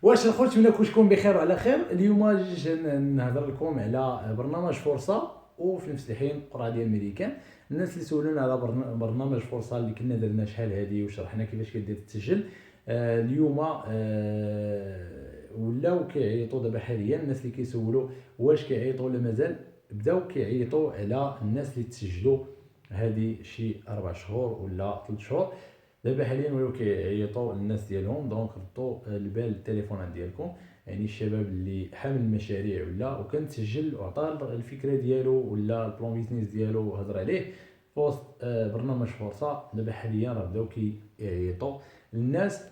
واش الخوت نتمنى كلشم بخير وعلى خير. اليوم جيت نهضر لكم على برنامج فرصه، وفي نفس الحين قرعه ديال الميريكان. الناس اللي سولونا على برنامج فرصه اللي كنا درنا شحال هذه وشرحنا كيفاش كدير تسجل، اليوم ولاو كيعيطوا دابا حاليا. الناس اللي كيسولوا واش كيعيطوا ولا مازال، بداو كيعيطوا على الناس اللي تسجلوا هذه شي 4 شهور ولا 3 شهور. دابا حاليا ولاو كيعيطوا الناس ديالهم. دونك ردوا البال التليفونات ديالكم، يعني الشباب اللي حامل مشاريع وكان تسجل وعطى الفكره ديالو ولا البلان بيزنس ديالو وهضر عليه في وسط برنامج فرصه. دابا حاليا راه بداو كيعيطوا الناس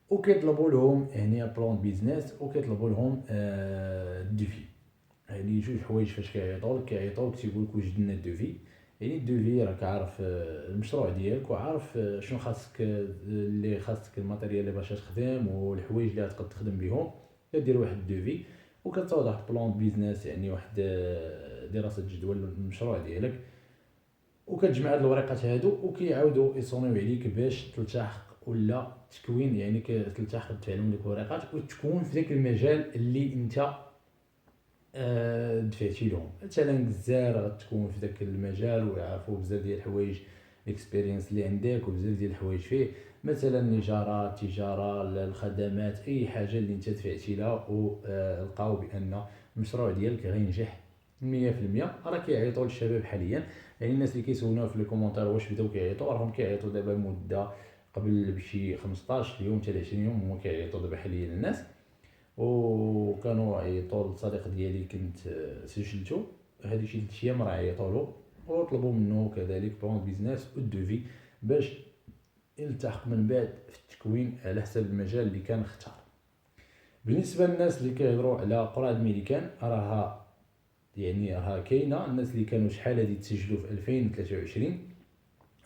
وكيطلبوا لهم يعني بلان بيزنس، وكيطلبوا لهم ديفي. يعني جوج حوايج فاش كيعيطوا لك تيقول لك وجد لنا الدوفي. يعني الدوفي راك عارف المشروع ديالك وعارف شنو خاصك، اللي خاصك الماتيريال اللي باش تخدم والحوايج اللي غتقد تخدم بهم. كدير واحد الدوفي وكتوضح بلان بيزنس، يعني واحد دراسه جدوى للمشروع ديالك، وكتجمع هاد الورقات هادو وكيعاودوا يصونيو عليك باش تلتحق ولا تكوين. يعني كتلتحق تفعلهم ديك الورقات وتكون في داك المجال اللي انت دفعتي لهم. مثلا الجزائر غتكون في داك المجال ويعرفوا بزاف ديال الحوايج، الاكسبيرينس اللي عندك وبزاف ديال الحوايج فيه. مثلا النجاره، التجاره، الخدمات، اي حاجه اللي انت دفعتي لها ولقاو بان المشروع ديالك غينجح 100%. راه كيعيطوا للشباب حاليا. يعني الناس اللي كيسولونا في الكومونتير واش بداو كيعيطوا، راهم كيعيطوا دابا مده قبل بشي 15 يوم حتى 20 يوم هما كيعيطوا دابا حاليا الناس. وكانوا عيطوا للصديق ديالي كنت سجلته هذه شي 3 ايام، راه عيطوا له وطلبوا منه كذلك بلان بيزنس والدوفي باش يلتحق من بعد في التكوين على حسب المجال اللي كان اختار. بالنسبه للناس اللي كيهضروا على قرعه الميريكان، راها يعني راها كاينه. الناس اللي كانوا شحال هذه تسجلوا في 2023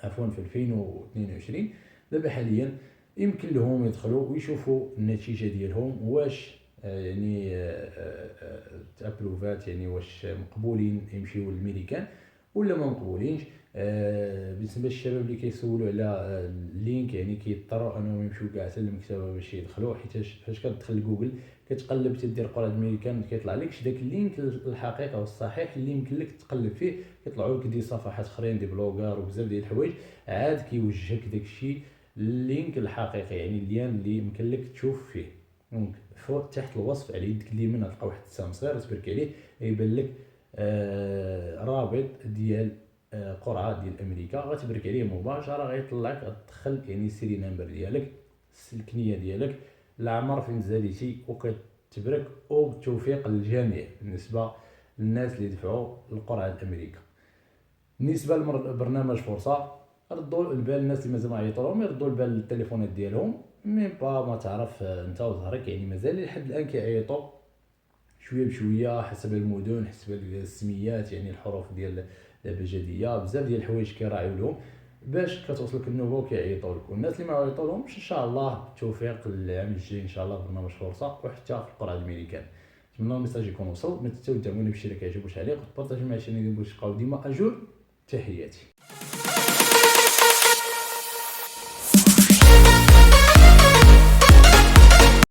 عفوا في 2022 دابا حاليا يمكن لهم يدخلوا ويشوفوا النتيجه ديالهم واش يعني تابروفات، يعني واش مقبولين يمشيو للميريكان ولا ما مقبولينش. بالنسبه للشباب اللي كيسولوا على اللينك، يعني كيضطروا انهم يمشيو كاع حتى للمكتبه باش يدخلوا، حيت فاش كتدخل جوجل كتقلب تدير قرعه الميريكان كيطلع لكش داك اللينك الحقيقي والصحيح اللي يمكن لك تقلب فيه. كيطلعوا لك دي صفحات اخرين دي بلوغار وبزاف ديال الحوايج، عاد كيوجهك داكشي اللينك الحقيقي، يعني اللين اللي يمكن لك تشوف فيه. دونك فوق تحت الوصف على يدك اليمين غتلقى واحد السهم صغير تبرك عليه يبان لك رابط ديال قرعه ديال امريكا. غتبرك عليه مباشره غيطلعك غتدخل يعني السيري نمبر ديالك، الكنيه ديالك، العمر فين تزاديتي، وكتبرك. وبالتوفيق للجميع بالنسبه للناس اللي دفعوا القرعه الامريكا. بالنسبه لبرنامج فرصه، ردوا البال الناس اللي مازال ما عيطوا لهم، يردوا البال للتليفونات ديالهم. ميم با ما تعرف انت وظهرك، يعني مازال لحد الان كيعيطوا شويه بشويه حسب المدن حسب السميات، يعني الحروف ديال الابجديه. بزاف ديال الحوايج كيراعيو لهم باش كتوصلك النوبه وكيعيطوا لك. والناس اللي ما عيطوا لهمش ان شاء الله بالتوفيق العام الجاي ان شاء الله برنامج فرصه وحتى في القرعه الامريكان. نتمنى الميساج يكون وصل. ما تنساوش تدعموني بالشي اللي كيعجبوش عليك وتبارطاجيو مع الشانيل باش تبقاو ديما اجور. تحياتي.